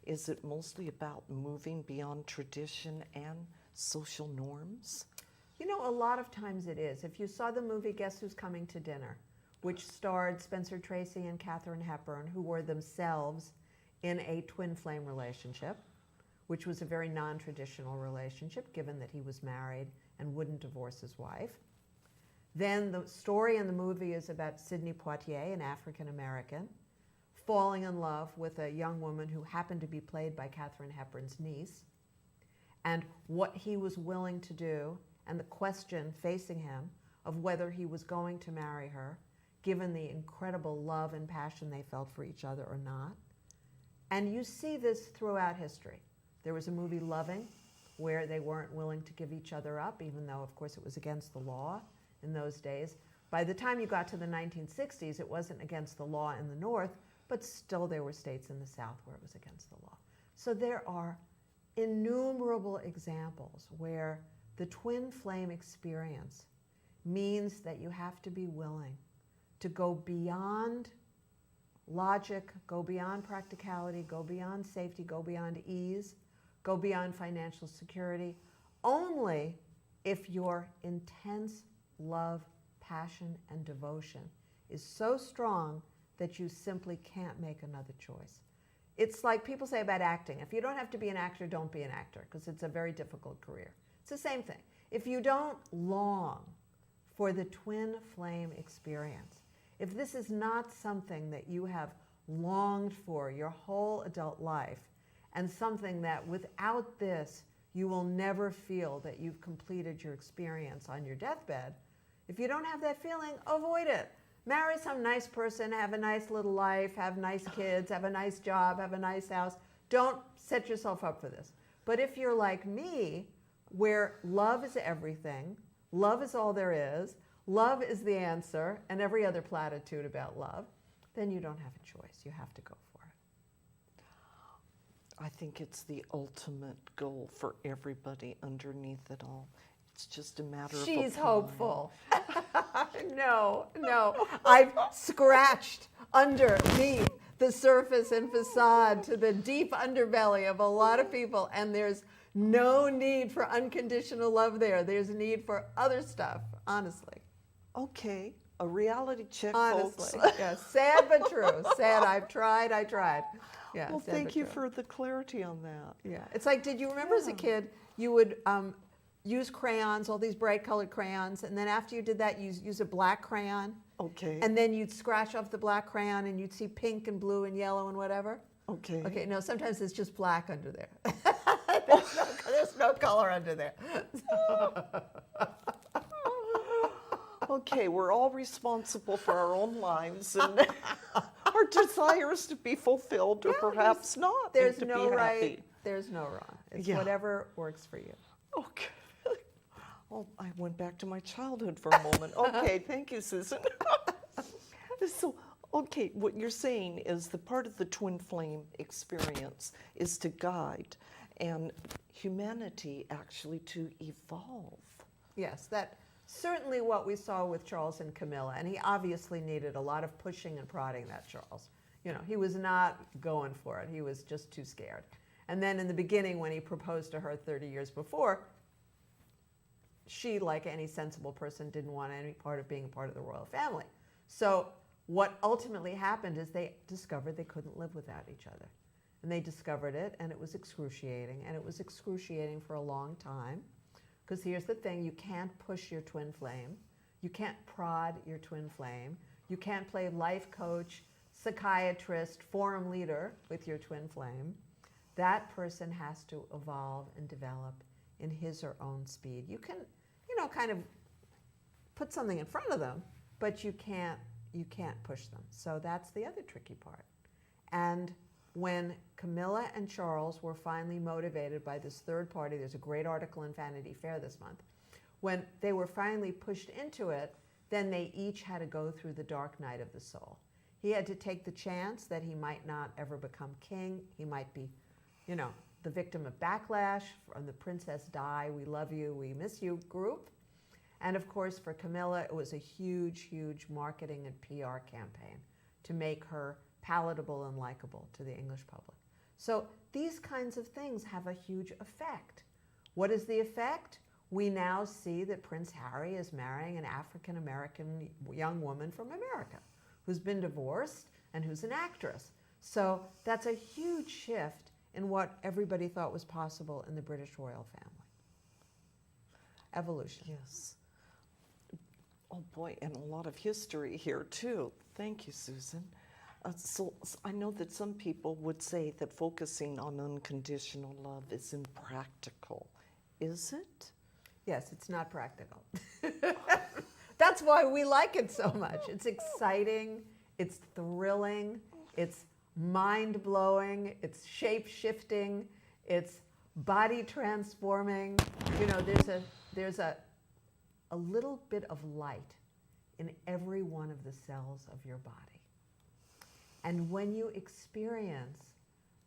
is it mostly about moving beyond tradition and social norms? You know, a lot of times it is. If you saw the movie Guess Who's Coming to Dinner, which starred Spencer Tracy and Katharine Hepburn, who were themselves in a twin flame relationship, which was a very non-traditional relationship, given that he was married and wouldn't divorce his wife. Then the story in the movie is about Sidney Poitier, an African American, falling in love with a young woman who happened to be played by Katharine Hepburn's niece, and what he was willing to do, and the question facing him of whether he was going to marry her, given the incredible love and passion they felt for each other or not. And you see this throughout history. There was a movie, Loving, where they weren't willing to give each other up, even though, of course, it was against the law in those days. By the time you got to the 1960s, it wasn't against the law in the North, but still there were states in the South where it was against the law. So there are innumerable examples where the twin flame experience means that you have to be willing to go beyond logic, go beyond practicality, go beyond safety, go beyond ease, go beyond financial security, only if your intense love, passion, and devotion is so strong that you simply can't make another choice. It's like people say about acting. If you don't have to be an actor, don't be an actor, because it's a very difficult career. It's the same thing. If you don't long for the twin flame experience, if this is not something that you have longed for your whole adult life, and something that without this you will never feel that you've completed your experience on your deathbed, if you don't have that feeling, avoid it. Marry some nice person, have a nice little life, have nice kids, have a nice job, have a nice house. Don't set yourself up for this. But if you're like me, where love is everything, love is all there is, love is the answer, and every other platitude about love, then you don't have a choice. You have to go for it. I think it's the ultimate goal for everybody underneath it all. It's just a matter of She's applying. hopeful. No. I've scratched underneath the surface and facade to the deep underbelly of a lot of people, and there's no need for unconditional love there. There's a need for other stuff, honestly. Okay, a reality check, Honestly, folks. yes. Sad but true. Sad. I tried. Yeah. Well, sad thank but you true. for the clarity on that. Yeah. It's like, did you remember as a kid, you would use crayons, all these bright colored crayons, and then after you did that, you use a black crayon. Okay. And then you'd scratch off the black crayon and you'd see pink and blue and yellow and whatever. Okay. Okay, no, sometimes it's just black under there. There's no color under there. Okay, we're all responsible for our own lives and our desires to be fulfilled, or perhaps not. There's and to no be right, happy. there's no wrong. It's Yeah. whatever works for you. Okay. Oh, I went back to my childhood for a moment. Okay, thank you, Susan. So, okay, what you're saying is the part of the twin flame experience is to guide and humanity actually to evolve. Yes, that's certainly what we saw with Charles and Camilla, and he obviously needed a lot of pushing and prodding, that Charles. You know, he was not going for it. He was just too scared. And then in the beginning, when he proposed to her 30 years before, she, like any sensible person, didn't want any part of being a part of the royal family. So what ultimately happened is they discovered they couldn't live without each other. And they discovered it, and it was excruciating. And it was excruciating for a long time. Because here's the thing, you can't push your twin flame. You can't prod your twin flame. You can't play life coach, psychiatrist, forum leader with your twin flame. That person has to evolve and develop in his or own speed. You can, you know, kind of put something in front of them, but you can't push them. So that's the other tricky part. And when Camilla and Charles were finally motivated by this third party, there's a great article in Vanity Fair this month, when they were finally pushed into it, then they each had to go through the dark night of the soul. He had to take the chance that he might not ever become king. He might be, you know, the victim of backlash from the Princess Di, we love you, we miss you group. And of course, for Camilla, it was a huge, huge marketing and PR campaign to make her palatable and likable to the English public. So these kinds of things have a huge effect. What is the effect? We now see that Prince Harry is marrying an African-American young woman from America who's been divorced and who's an actress. So that's a huge shift in what everybody thought was possible in the British royal family. Evolution. Yes. Oh boy, and a lot of history here too. Thank you, Susan. So I know that some people would say that focusing on unconditional love is impractical. Is it? Yes, it's not practical. That's why we like it so much. It's exciting, it's thrilling, it's mind-blowing, it's shape-shifting, it's body-transforming. You know, there's a little bit of light in every one of the cells of your body. And when you experience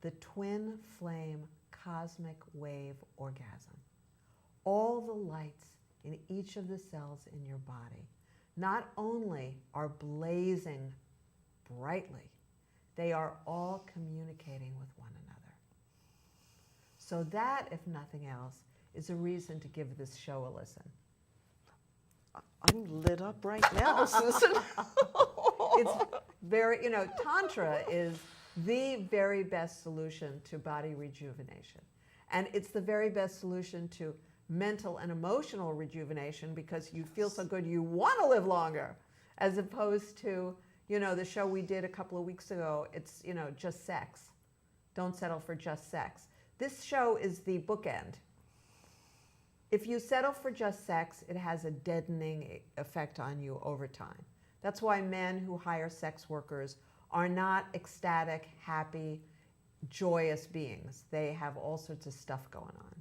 the twin flame cosmic wave orgasm, all the lights in each of the cells in your body not only are blazing brightly, they are all communicating with one another. So that, if nothing else, is a reason to give this show a listen. I'm lit up right now, Susan. It's very, Tantra is the very best solution to body rejuvenation. And it's the very best solution to mental and emotional rejuvenation because you feel so good you want to live longer, as opposed to, the show we did a couple of weeks ago, it's, just sex. Don't settle for just sex. This show is the bookend. If you settle for just sex, it has a deadening effect on you over time. That's why men who hire sex workers are not ecstatic, happy, joyous beings. They have all sorts of stuff going on.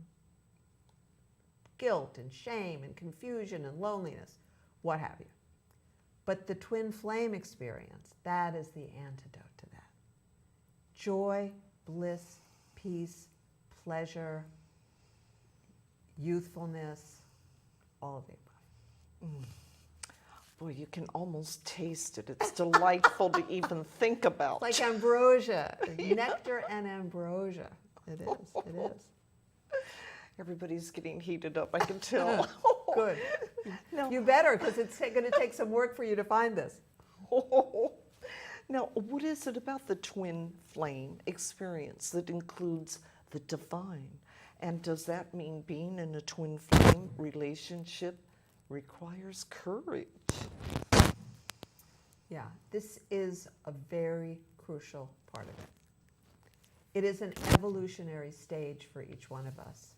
Guilt and shame and confusion and loneliness, what have you. But the twin flame experience, that is the antidote to that. Joy, bliss, peace, pleasure, youthfulness, all of the above. Boy, you can almost taste it. It's delightful to even think about. Like ambrosia, nectar and ambrosia. It is, it is. Everybody's getting heated up, I can tell. Good. No. You better, because it's going to take some work for you to find this. Now, what is it about the twin flame experience that includes the divine? And does that mean being in a twin flame relationship requires courage? Yeah, this is a very crucial part of it. It is an evolutionary stage for each one of us.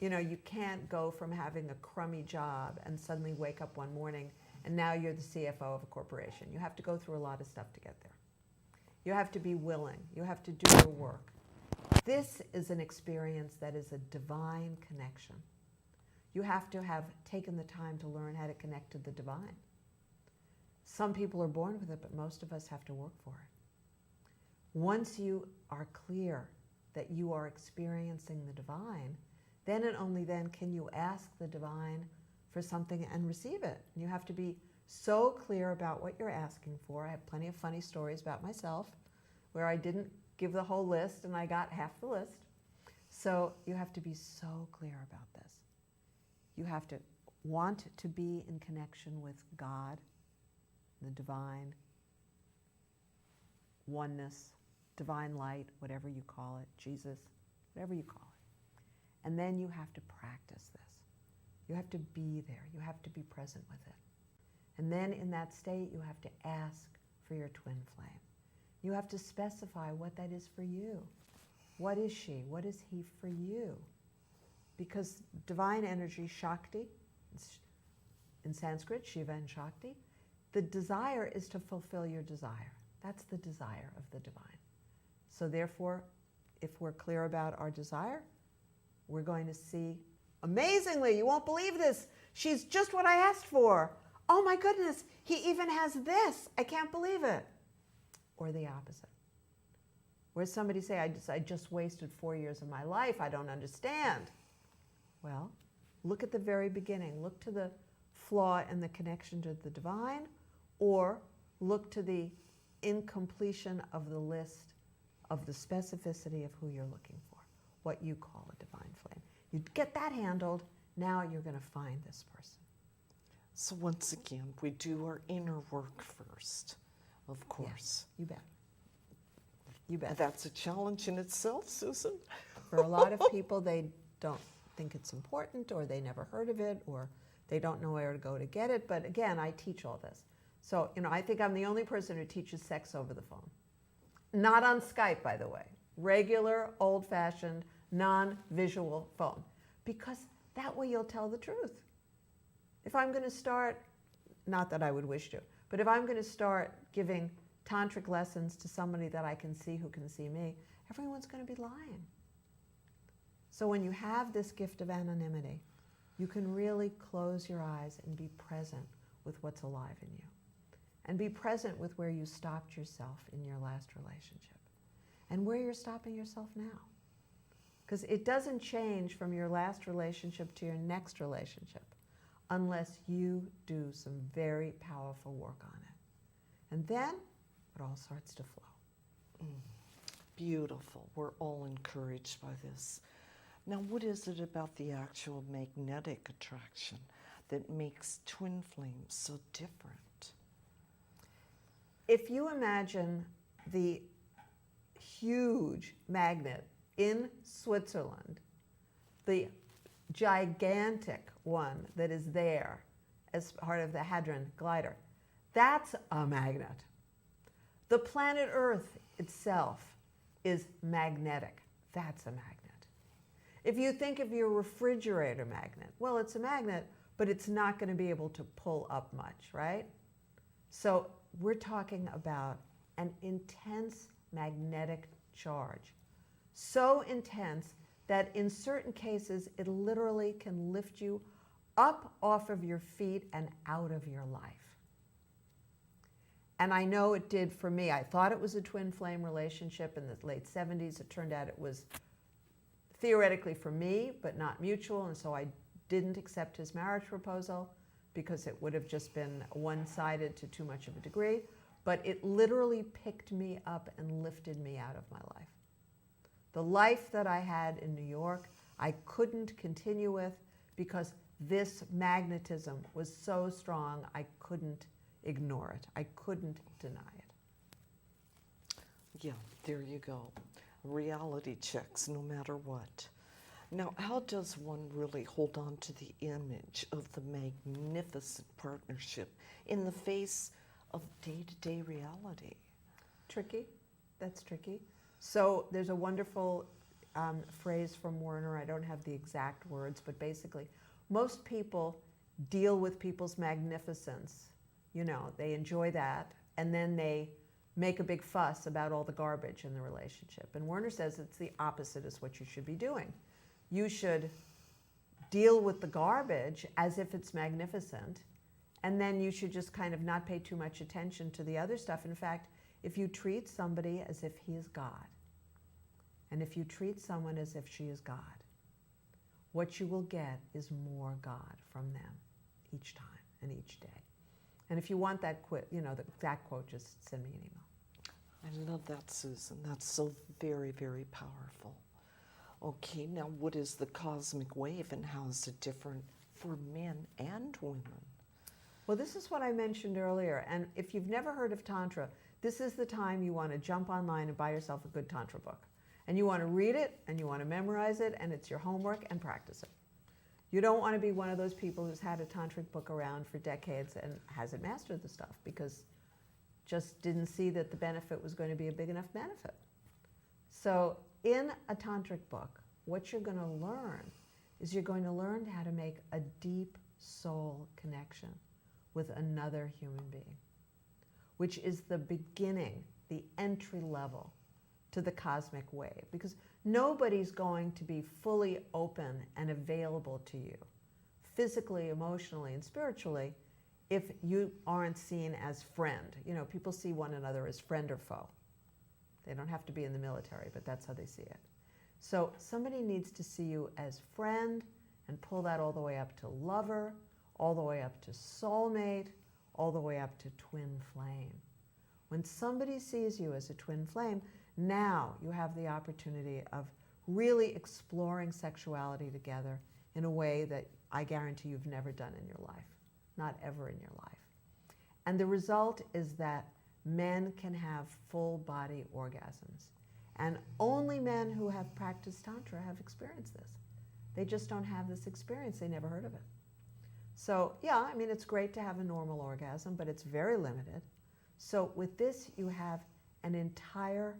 You can't go from having a crummy job and suddenly wake up one morning and now you're the CFO of a corporation. You have to go through a lot of stuff to get there. You have to be willing. You have to do your work. This is an experience that is a divine connection. You have to have taken the time to learn how to connect to the divine. Some people are born with it, but most of us have to work for it. Once you are clear that you are experiencing the divine, then and only then can you ask the divine for something and receive it. You have to be so clear about what you're asking for. I have plenty of funny stories about myself where I didn't give the whole list and I got half the list. So you have to be so clear about this. You have to want to be in connection with God, the divine, oneness, divine light, whatever you call it, Jesus, whatever you call it. And then you have to practice this. You have to be there. You have to be present with it. And then in that state, you have to ask for your twin flame. You have to specify what that is for you. What is she? What is he for you? Because divine energy, Shakti, in Sanskrit, Shiva and Shakti, the desire is to fulfill your desire. That's the desire of the divine. So therefore, if we're clear about our desire, we're going to see, amazingly, you won't believe this, she's just what I asked for. Oh my goodness, he even has this. I can't believe it. Or the opposite. Where somebody say, I just wasted 4 years of my life, I don't understand. Well, look at the very beginning. Look to the flaw in the connection to the divine, or look to the incompletion of the list of the specificity of who you're looking for, what you call a divine flame. You get that handled, now you're going to find this person. So once again, we do our inner work first, of course. Yeah, you bet. You bet. That's a challenge in itself, Susan. For a lot of people, they don't think it's important, or they never heard of it, or they don't know where to go to get it. But again, I teach all this. So, I think I'm the only person who teaches sex over the phone. Not on Skype, by the way. Regular, old-fashioned, non-visual phone. Because that way you'll tell the truth. If I'm going to start, not that I would wish to, but if I'm going to start giving tantric lessons to somebody that I can see who can see me, everyone's going to be lying. So when you have this gift of anonymity, you can really close your eyes and be present with what's alive in you. And be present with where you stopped yourself in your last relationship and where you're stopping yourself now. Because it doesn't change from your last relationship to your next relationship unless you do some very powerful work on it. And then it all starts to flow. Beautiful. We're all encouraged by this. Now, what is it about the actual magnetic attraction that makes twin flames so different? If you imagine the huge magnet in Switzerland, the gigantic one that is there as part of the Hadron Glider, that's a magnet. The planet Earth itself is magnetic. That's a magnet. If you think of your refrigerator magnet, well, it's a magnet, but it's not going to be able to pull up much, right? So we're talking about an intense magnetic charge. So intense that in certain cases, it literally can lift you up off of your feet and out of your life. And I know it did for me. I thought it was a twin flame relationship in the late 70s. It turned out it was theoretically for me, but not mutual. And so I didn't accept his marriage proposal because it would have just been one-sided to too much of a degree. But it literally picked me up and lifted me out of my life. The life that I had in New York, I couldn't continue with because this magnetism was so strong, I couldn't ignore it. I couldn't deny it. Yeah, there you go. Reality checks no matter what. Now, how does one really hold on to the image of the magnificent partnership in the face of day-to-day reality? Tricky. That's tricky. So there's a wonderful phrase from Werner. I don't have the exact words, but basically, most people deal with people's magnificence. You know, they enjoy that, and then they make a big fuss about all the garbage in the relationship. And Werner says it's the opposite is what you should be doing. You should deal with the garbage as if it's magnificent, and then you should just kind of not pay too much attention to the other stuff. In fact, if you treat somebody as if he is God, and if you treat someone as if she is God, what you will get is more God from them each time and each day. And if you want that the exact quote, just send me an email. I love that, Susan. That's so very, very powerful. Okay, now what is the cosmic wave and how is it different for men and women? Well, this is what I mentioned earlier. And if you've never heard of Tantra, this is the time you want to jump online and buy yourself a good Tantra book. And you want to read it, and you want to memorize it, and it's your homework, and practice it. You don't want to be one of those people who's had a tantric book around for decades and hasn't mastered the stuff because just didn't see that the benefit was going to be a big enough benefit. So in a tantric book, what you're going to learn is you're going to learn how to make a deep soul connection with another human being, which is the beginning, the entry level to the cosmic wave, because nobody's going to be fully open and available to you, physically, emotionally, and spiritually, if you aren't seen as friend. You know, people see one another as friend or foe. They don't have to be in the military, but that's how they see it. So somebody needs to see you as friend and pull that all the way up to lover, all the way up to soulmate, all the way up to twin flame. When somebody sees you as a twin flame, Now you have the opportunity of really exploring sexuality together in a way that I guarantee you've never done in your life, not ever in your life. And the result is that men can have full body orgasms. And only men who have practiced Tantra have experienced this. They just don't have this experience. They never heard of it. So yeah, I mean, it's great to have a normal orgasm, but it's very limited. So with this, you have an entire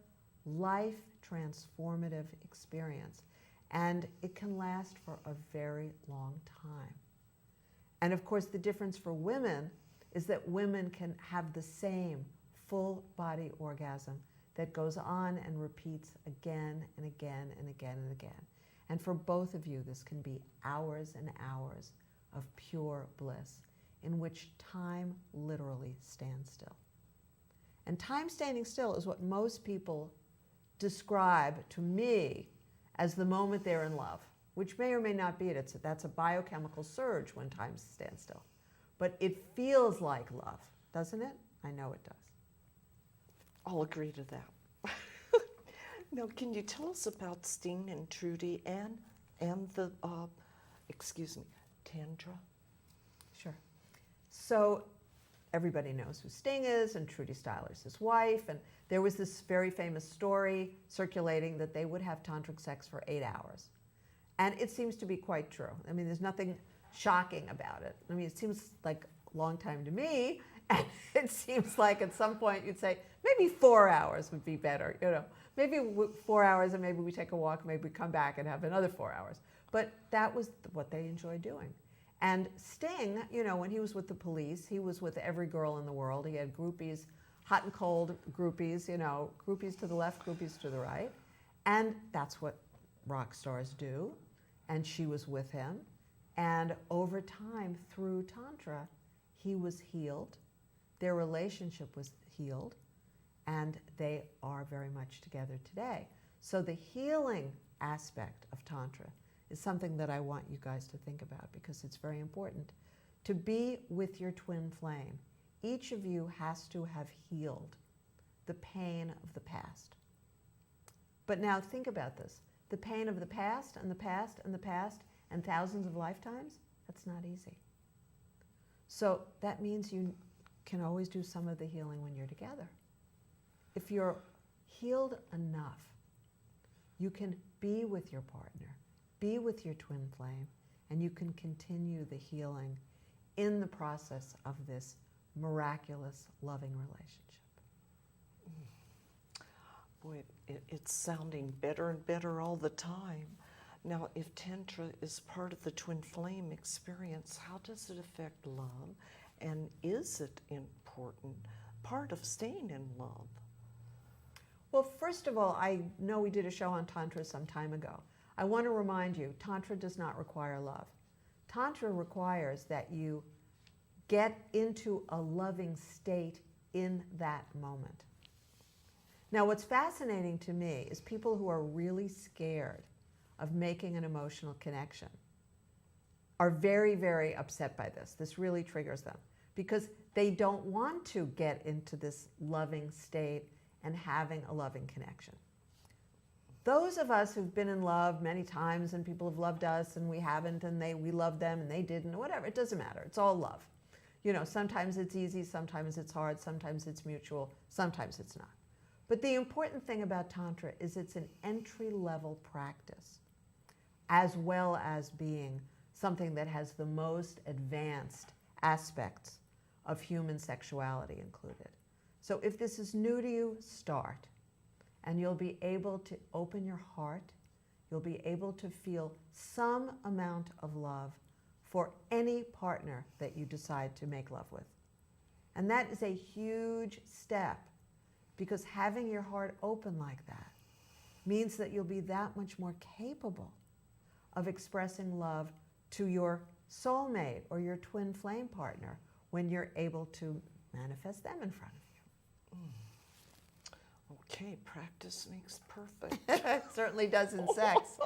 life transformative experience. And it can last for a very long time. And of course, the difference for women is that women can have the same full body orgasm that goes on and repeats again and again and again and again. And for both of you, this can be hours and hours of pure bliss in which time literally stands still. And time standing still is what most people describe to me as the moment they're in love, which may or may not be it. That's a biochemical surge when time stands still. But it feels like love, doesn't it? I know it does. I'll agree to that. Now, can you tell us about Sting and Trudy and the, Tantra? Sure. So everybody knows who Sting is, and Trudy Styler's his wife, and there was this very famous story circulating that they would have tantric sex for 8 hours. And it seems to be quite true. I mean, there's nothing shocking about it. I mean, it seems like a long time to me, and it seems like at some point you'd say, maybe 4 hours would be better, you know. Maybe 4 hours and maybe we take a walk, maybe we come back and have another 4 hours. But that was what they enjoyed doing. And Sting, you know, when he was with the Police, he was with every girl in the world. He had groupies, hot and cold groupies, you know, groupies to the left, groupies to the right. And that's what rock stars do. And she was with him. And over time, through Tantra, he was healed. Their relationship was healed. And they are very much together today. So the healing aspect of Tantra is something that I want you guys to think about because it's very important. To be with your twin flame, each of you has to have healed the pain of the past. But now think about this. The pain of the past and the past and the past and thousands of lifetimes, that's not easy. So that means you can always do some of the healing when you're together. If you're healed enough, you can be with your partner, be with your twin flame, and you can continue the healing in the process of this miraculous, loving relationship. Boy, it's sounding better and better all the time. Now, if Tantra is part of the twin flame experience, how does it affect love? And is it important part of staying in love? Well, first of all, I know we did a show on Tantra some time ago. I want to remind you, Tantra does not require love. Tantra requires that you get into a loving state in that moment. Now, what's fascinating to me is people who are really scared of making an emotional connection are very, very upset by this. This really triggers them because they don't want to get into this loving state and having a loving connection. Those of us who've been in love many times and people have loved us and we haven't and we loved them and they didn't, whatever, it doesn't matter. It's all love. You know, sometimes it's easy, sometimes it's hard, sometimes it's mutual, sometimes it's not. But the important thing about Tantra is it's an entry-level practice as well as being something that has the most advanced aspects of human sexuality included. So if this is new to you, start. And you'll be able to open your heart. You'll be able to feel some amount of love for any partner that you decide to make love with. And that is a huge step because having your heart open like that means that you'll be that much more capable of expressing love to your soulmate or your twin flame partner when you're able to manifest them in front of you. Okay, practice makes perfect. It certainly does in sex.